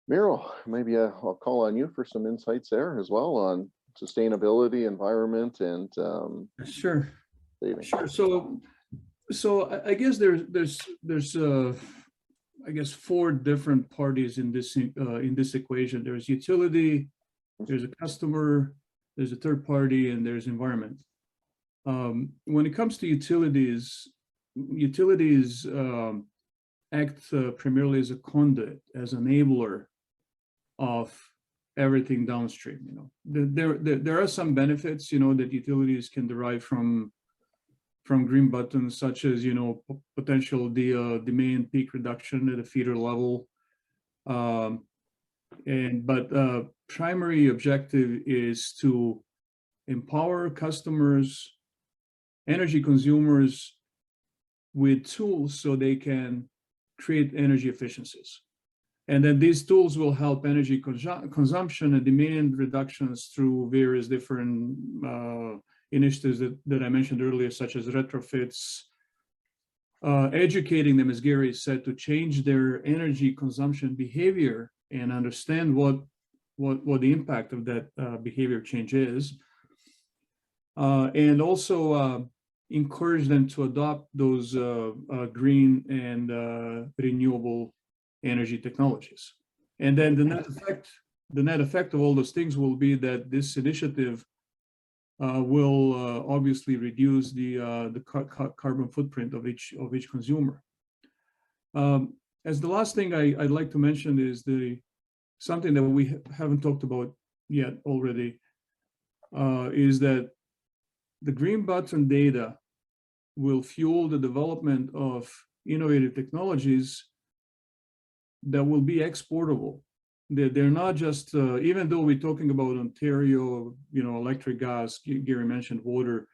Miro, maybe I'll call on you for some insights there as well on sustainability, environment, and Sure, saving. sure. So I guess there's I guess four different parties in this equation. There's utility, there's a customer, there's a third party, and there's environment. When it comes to utilities, utilities act primarily as a conduit, as enabler of everything downstream. You know, there are some benefits, you know, that utilities can derive from green buttons, such as, you know, potential demand peak reduction at a feeder level. But primary objective is to empower customers, energy consumers with tools so they can create energy efficiencies. And then these tools will help energy consumption and demand reductions through various different initiatives that I mentioned earlier, such as retrofits, educating them, as Gary said, to change their energy consumption behavior and understand what the impact of that behavior change is, and also encourage them to adopt those green and renewable energy technologies. And then the net effect of all those things will be that this initiative will obviously reduce the carbon footprint of each consumer. As the last thing I'd like to mention is something that we haven't talked about yet already, is that the green button data will fuel the development of innovative technologies that will be exportable. They're not just, even though we're talking about Ontario, you know, electric, gas, Gary mentioned water,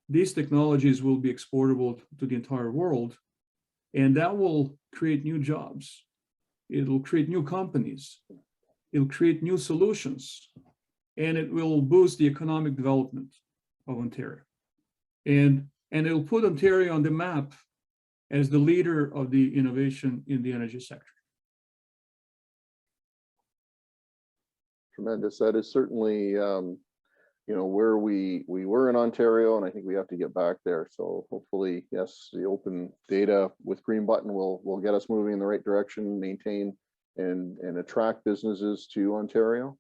these technologies will be exportable to the entire world, and that will create new jobs. It'll create new companies. It'll create new solutions, and it will boost the economic development of Ontario. And it'll put Ontario on the map as the leader of the innovation in the energy sector. Tremendous. That is certainly, you know, where we were in Ontario, and I think we have to get back there. So hopefully, yes, the open data with Green Button will get us moving in the right direction, maintain and attract businesses to Ontario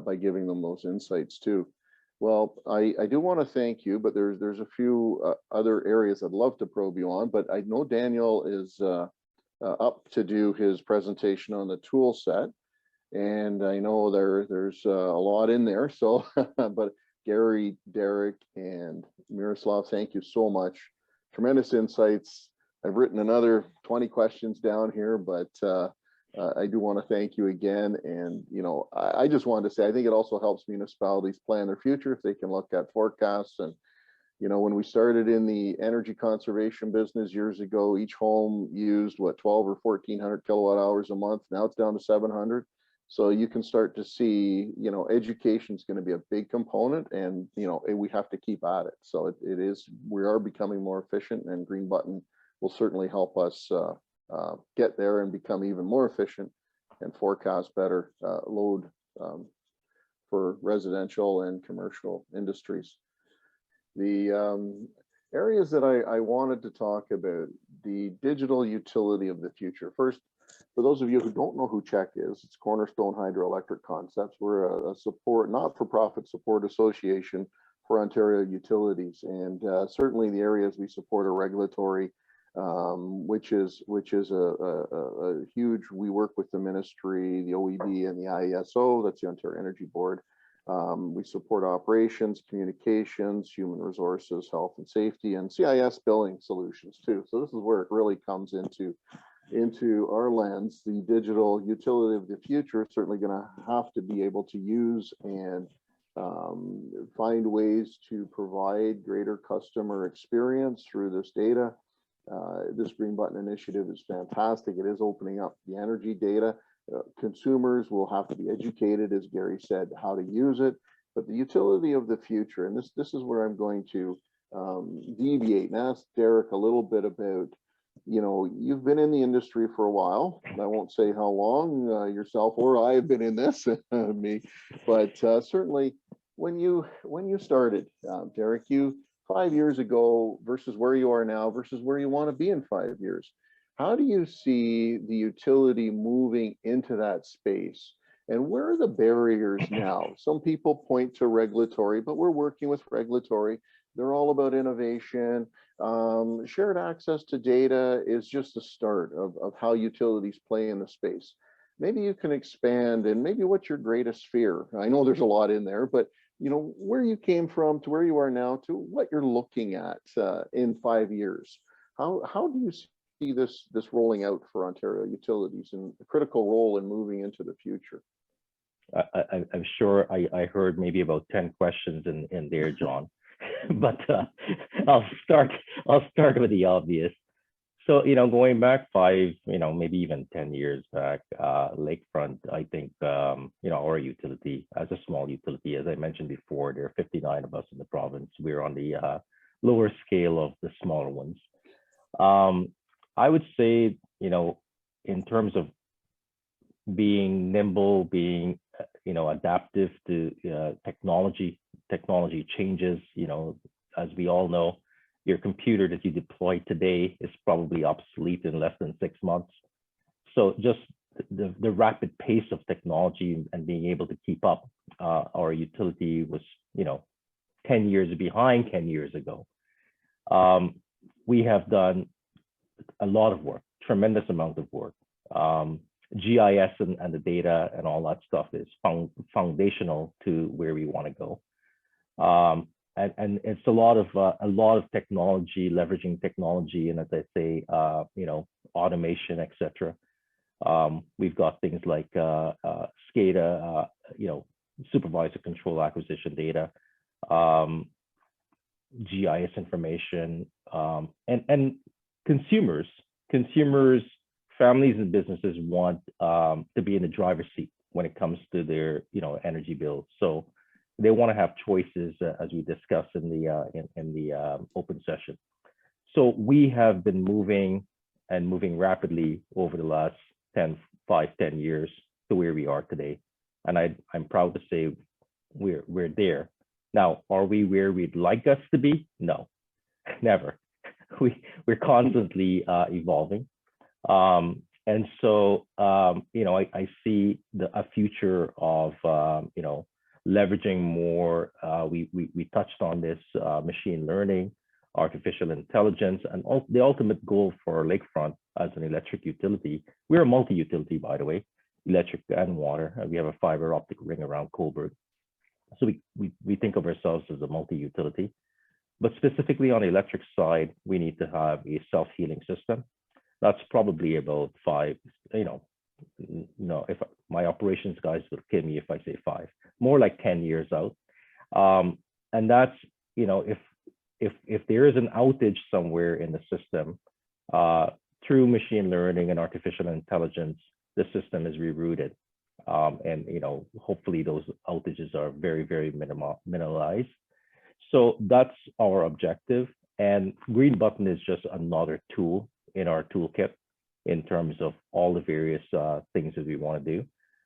by giving them those insights too. Well, I do want to thank you, but there's a few other areas I'd love to probe you on, but I know Daniel is up to do his presentation on the tool set. And I know there's a lot in there. So, but Gary, Derek, and Miroslav, thank you so much. Tremendous insights. I've written another 20 questions down here, but I do want to thank you again. And, you know, I just wanted to say, I think it also helps municipalities plan their future if they can look at forecasts. And, you know, when we started in the energy conservation business years ago, each home used what, 12 or 1400 kilowatt hours a month. Now it's down to 700. So you can start to see, you know, education is going to be a big component, and, you know, we have to keep at it. So it is, we are becoming more efficient, and Green Button will certainly help us get there and become even more efficient and forecast better load for residential and commercial industries. The areas that I wanted to talk about, the digital utility of the future. First, for those of you who don't know who CHEC is, it's Cornerstone Hydroelectric Concepts. We're a support, not-for-profit support association for Ontario utilities, and certainly the areas we support are regulatory, which is a huge. We work with the ministry, the OEB, and the IESO. That's the Ontario Energy Board. We support operations, communications, human resources, health and safety, and CIS billing solutions too. So this is where it really comes into our lens. The digital utility of the future is certainly going to have to be able to use and find ways to provide greater customer experience through this data. This Green Button initiative is fantastic. It is opening up the energy data. Consumers will have to be educated, as Gary said, how to use it. But the utility of the future, and this is where I'm going to deviate and ask Derek a little bit about you know, you've been in the industry for a while. I won't say how long yourself or I have been in this, me, but certainly when you started, Derek, you 5 years ago versus where you are now versus where you want to be in 5 years. How do you see the utility moving into that space? And where are the barriers now? Some people point to regulatory, but we're working with regulatory. They're all about innovation. Shared access to data is just the start of how utilities play in the space. Maybe you can expand, and maybe what's your greatest fear? I know there's a lot in there, but you know, where you came from to where you are now to what you're looking at in 5 years. How do you see this rolling out for Ontario utilities and a critical role in moving into the future? I'm sure I heard maybe about 10 questions in there, John, but I'll start with the obvious. So, you know, going back 5, you know, maybe even 10 years back, Lakefront, I think, you know, our utility, as a small utility, as I mentioned before, there are 59 of us in the province. We're on the lower scale of the smaller ones. I would say, you know, in terms of being nimble, being, you know, adaptive to technology changes, you know, as we all know, your computer that you deploy today is probably obsolete in less than 6 months. So just the rapid pace of technology and being able to keep up, our utility was, you know, 10 years behind 10 years ago. We have done a lot of work, tremendous amount of work. GIS and the data and all that stuff is foundational to where we want to go. And it's a lot of technology, leveraging technology, and as I say, you know, automation, etc. We've got things like SCADA, you know, supervisor control acquisition data, GIS information, and consumers, families and businesses want to be in the driver's seat when it comes to their, you know, energy bills. So they want to have choices, as we discussed in the open session. So we have been moving rapidly over the last 10 years to where we are today, and I'm proud to say we're there. Now, are we where we'd like us to be? No, never. We're constantly evolving, and so you know, I see a future of you know, leveraging more. We touched on this, machine learning, artificial intelligence, and the ultimate goal for Lakefront as an electric utility. We're a multi-utility, by the way, electric and water. We have a fiber optic ring around Cobourg. So we think of ourselves as a multi-utility. But specifically on the electric side, we need to have a self-healing system. That's probably about 5, you know, if my operations guys will kill me if I say 5, more like 10 years out. And that's, you know, if there is an outage somewhere in the system, through machine learning and artificial intelligence, the system is rerouted. And, you know, hopefully those outages are very, very minimalized. So that's our objective. And Green Button is just another tool in our toolkit in terms of all the various things that we want to do.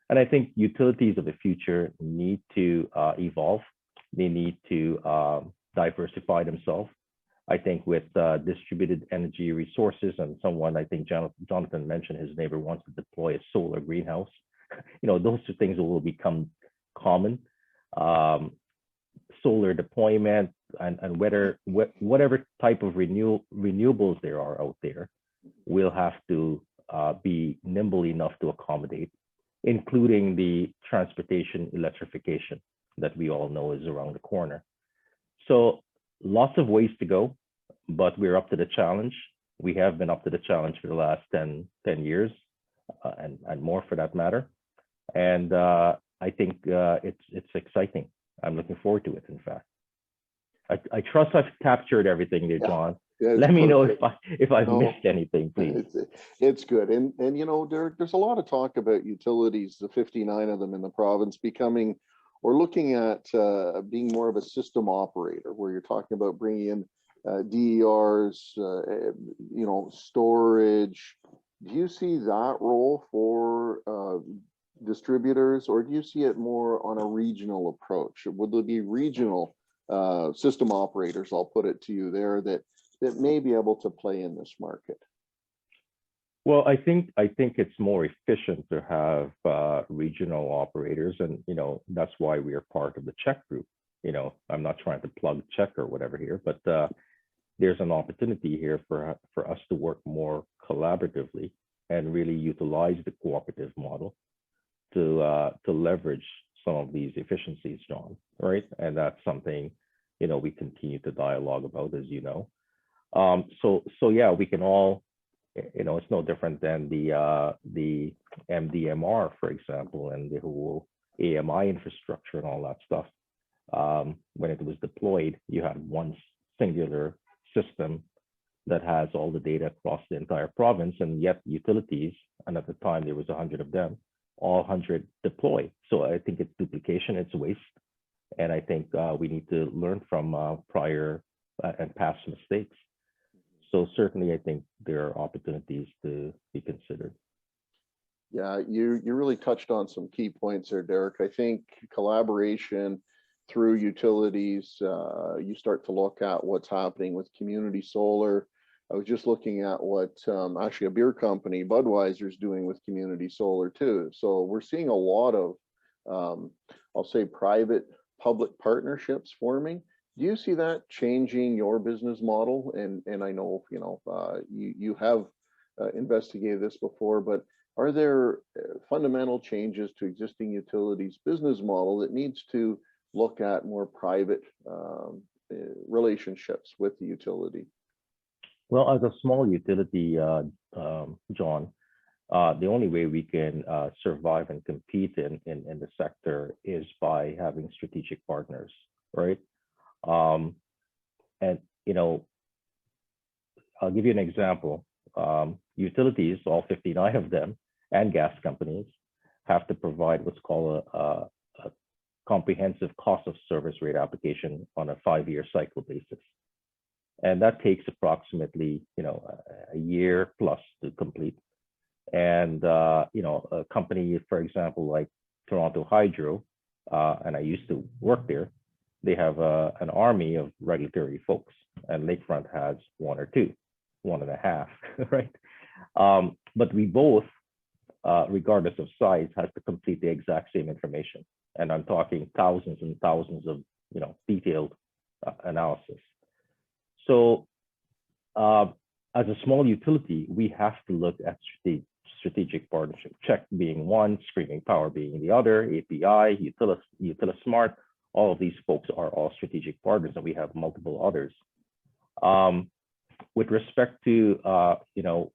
And I think utilities of the future need to evolve. They need to diversify themselves. I think with distributed energy resources, and someone, I think Jonathan mentioned his neighbor wants to deploy a solar greenhouse. You know, those two things will become common. Solar deployment and whatever type of renewables there are out there will have to be nimble enough to accommodate, including the transportation electrification that we all know is around the corner. So lots of ways to go, but we're up to the challenge. We have been up to the challenge for the last 10 years and more for that matter. And I think it's exciting. I'm looking forward to it, in fact. I trust I've captured everything there, John. Yeah, let me perfect. know if I've missed anything, please. It's good. And you know, there's a lot of talk about utilities, the 59 of them in the province, becoming or looking at being more of a system operator, where you're talking about bringing in DERs, storage. Do you see that role for distributors, or do you see it more on a regional approach? Would there be regional system operators, I'll put it to you there, that may be able to play in this market? Well, I think it's more efficient to have regional operators, and that's why we are part of the CHEK Group. I'm not trying to plug CHEK or whatever here, but there's an opportunity here for us to work more collaboratively and really utilize the cooperative model to leverage some of these efficiencies, John. Right, and that's something we continue to dialogue about, as you know. So yeah, we can all. It's no different than the MDMR, for example, and the whole AMI infrastructure and all that stuff. When it was deployed, you had one singular system that has all the data across the entire province, and yet utilities, and at the time there was 100 of them, all 100 deploy. So I think it's duplication, it's waste, and I think we need to learn from prior and past mistakes. So certainly, I think there are opportunities to be considered. Yeah, you really touched on some key points there, Derek. I think collaboration through utilities, you start to look at what's happening with community solar. I was just looking at what actually a beer company, Budweiser, is doing with community solar too. So we're seeing a lot of, I'll say, private-public partnerships forming. Do you see that changing your business model? And I know you have investigated this before, but are there fundamental changes to existing utilities business model that needs to look at more private relationships with the utility? Well, as a small utility, John, the only way we can survive and compete in the sector is by having strategic partners, right? And I'll give you an example. Utilities, all 59 of them, and gas companies have to provide what's called a comprehensive cost of service rate application on a 5-year cycle basis. And that takes approximately, a year plus to complete. And, a company, for example, like Toronto Hydro, and I used to work there, they have an army of regulatory folks, and Lakefront has 1 or 2, 1.5, right? But we both, regardless of size, has to complete the exact same information. And I'm talking thousands and thousands of, detailed analysis. So as a small utility, we have to look at strategic partnership, CHEK being one, Screaming Power being the other, API, Utilismart, all of these folks are all strategic partners, and we have multiple others. With respect to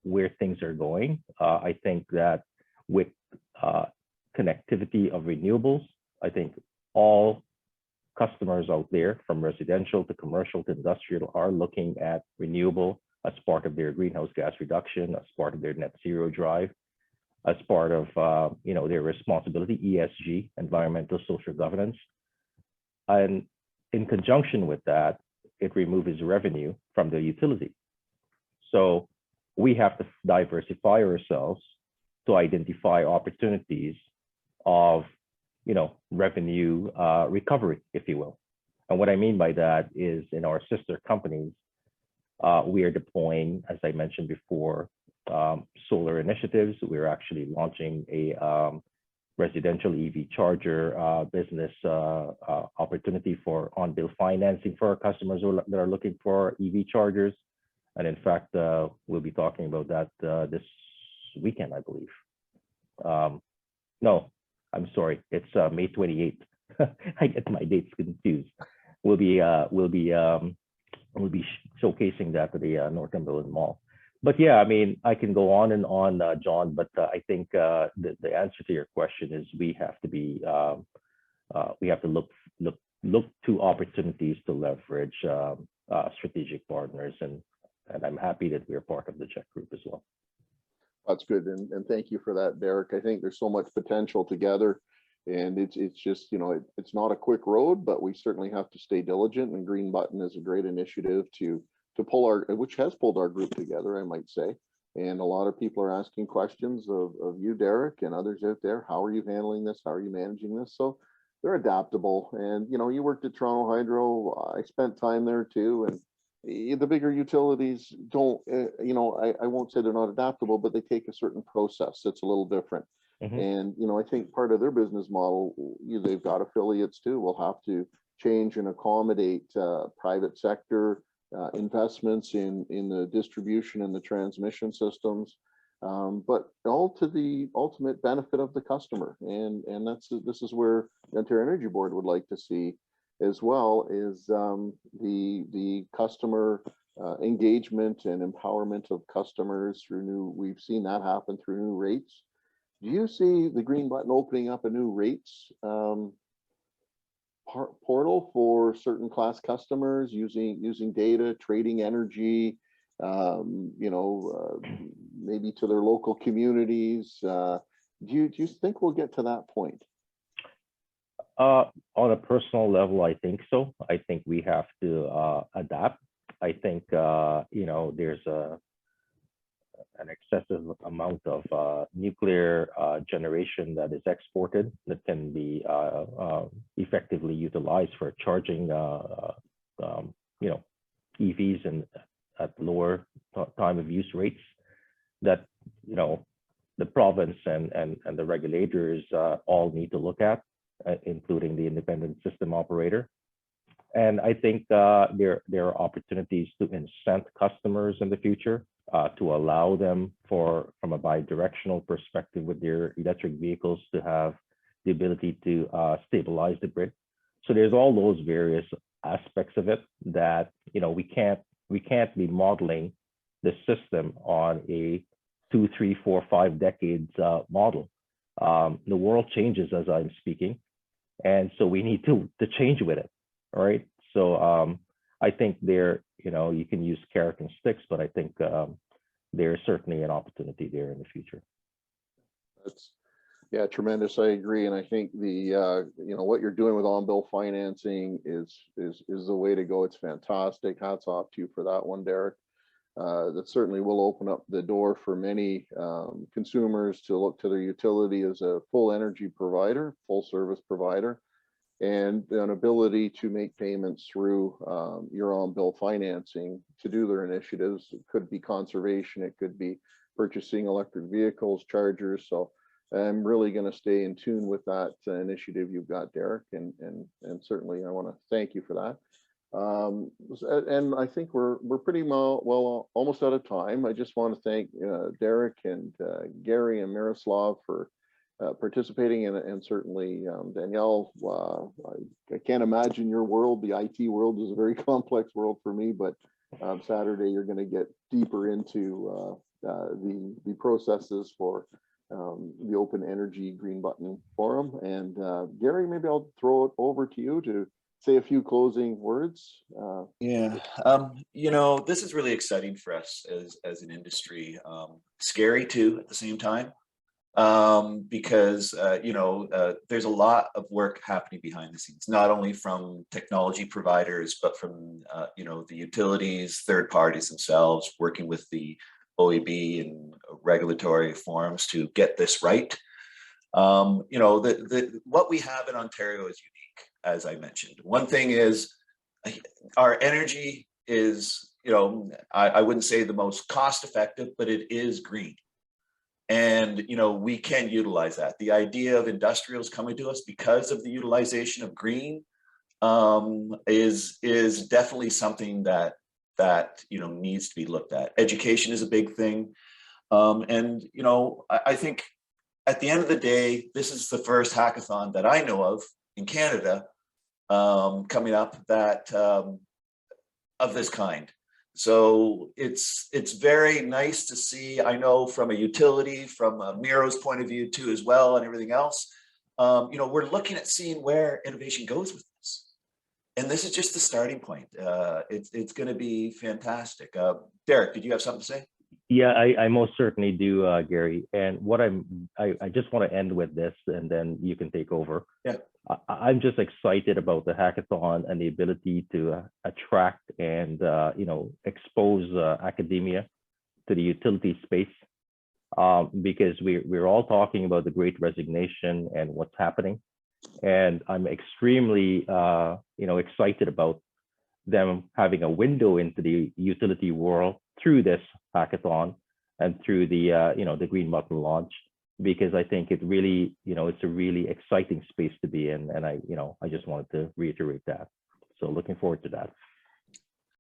where things are going, I think that with connectivity of renewables, I think all customers out there, from residential to commercial to industrial, are looking at renewable as part of their greenhouse gas reduction, as part of their net zero drive, as part of their responsibility, ESG, environmental social governance. And in conjunction with that, it removes revenue from the utility. So we have to diversify ourselves to identify opportunities of revenue recovery, if you will. And what I mean by that is, in our sister companies, we are deploying, as I mentioned before, solar initiatives. We're actually launching a residential EV charger business opportunity for on-bill financing for our customers that are looking for EV chargers. And in fact, we'll be talking about that this weekend, I believe. No, I'm sorry, it's May 28th. I get my dates confused. We'll be showcasing that at the Northumberland Mall. But yeah, I mean, I can go on and on, John, but I think the answer to your question is we have to be we have to look to opportunities to leverage strategic partners, and I'm happy that we're part of the CHEK Group as well. That's good, and thank you for that, Derek. I think there's so much potential together, and it's just it's not a quick road, but we certainly have to stay diligent. And Green Button is a great initiative to pull which has pulled our group together, I might say. And a lot of people are asking questions of you, Derek, and others out there. How are you handling this? How are you managing this? So they're adaptable. And, you know, you worked at Toronto Hydro. I spent time there too. And the bigger utilities don't, you know, I won't say they're not adaptable, but they take a certain process that's a little different. And, you know, I think part of their business model, they've got affiliates too, will have to change and accommodate private sector investments in the distribution and the transmission systems, but all to the ultimate benefit of the customer. And this is where the Ontario Energy Board would like to see as well, is the customer engagement and empowerment of customers through we've seen that happen through new rates. Do you see the green button opening up a new rates portal for certain class customers using data, trading energy, you know, maybe to their local communities? Do you think we'll get to that point? On a personal level, I think so. I think we have to adapt. I think, you know, there's an excessive amount of nuclear generation that is exported that can be effectively utilized for charging, you know, EVs and at lower time of use rates. That, you know, the province and the regulators all need to look at, including the independent system operator. And I think there are opportunities to incent customers in the future to allow them from a bi-directional perspective with their electric vehicles to have the ability to stabilize the grid. So there's all those various aspects of it that, you know, we can't be modeling the system on a 2, 3, 4, 5 decades model. The world changes as I'm speaking, and so we need to change with it. All right. So I think there, you know, you can use carrot and sticks, but I think there's certainly an opportunity there in the future. That's, yeah, tremendous. I agree. And I think the, you know, what you're doing with on-bill financing is the way to go. It's fantastic. Hats off to you for that one, Derek. That certainly will open up the door for many consumers to look to their utility as a full energy provider, full service provider, and an ability to make payments through your on-bill financing to do their initiatives. It could be conservation, it could be purchasing electric vehicles, chargers. So I'm really going to stay in tune with that initiative you've got, Derek, and certainly I want to thank you for that. And I think we're pretty well almost out of time. I just want to thank Derek and Gary and Miroslav for participating, and certainly Danielle. I can't imagine your world. The IT world is a very complex world for me, but Saturday you're going to get deeper into the processes for the Open Energy Green Button Forum. And Gary, maybe I'll throw it over to you to say a few closing words. Yeah, you know, this is really exciting for us as an industry. Scary too at the same time, because you know, there's a lot of work happening behind the scenes, not only from technology providers, but from you know, the utilities, third parties themselves, working with the OEB and regulatory forums to get this right. You know, what we have in Ontario is unique, as I mentioned. One thing is our energy is, you know, I wouldn't say the most cost effective, but it is green. And, you know, we can utilize that. The idea of industrials coming to us because of the utilization of green is definitely something that you know, needs to be looked at. Education is a big thing. And, you know, I think at the end of the day, this is the first hackathon that I know of in Canada coming up that of this kind. So it's very nice to see. I know from a utility, from Miro's point of view too, as well, and everything else. You know, we're looking at seeing where innovation goes with this, and this is just the starting point. It's going to be fantastic. Derek, did you have something to say? Yeah, I most certainly do, Gary. And what I just want to end with this, and then you can take over. Yeah. I'm just excited about the hackathon and the ability to attract and expose academia to the utility space, because we're all talking about the Great Resignation and what's happening, and I'm extremely excited about them having a window into the utility world through this hackathon and through the the Green Button launch, because I think it really, it's a really exciting space to be in, and I just wanted to reiterate that. So looking forward to that.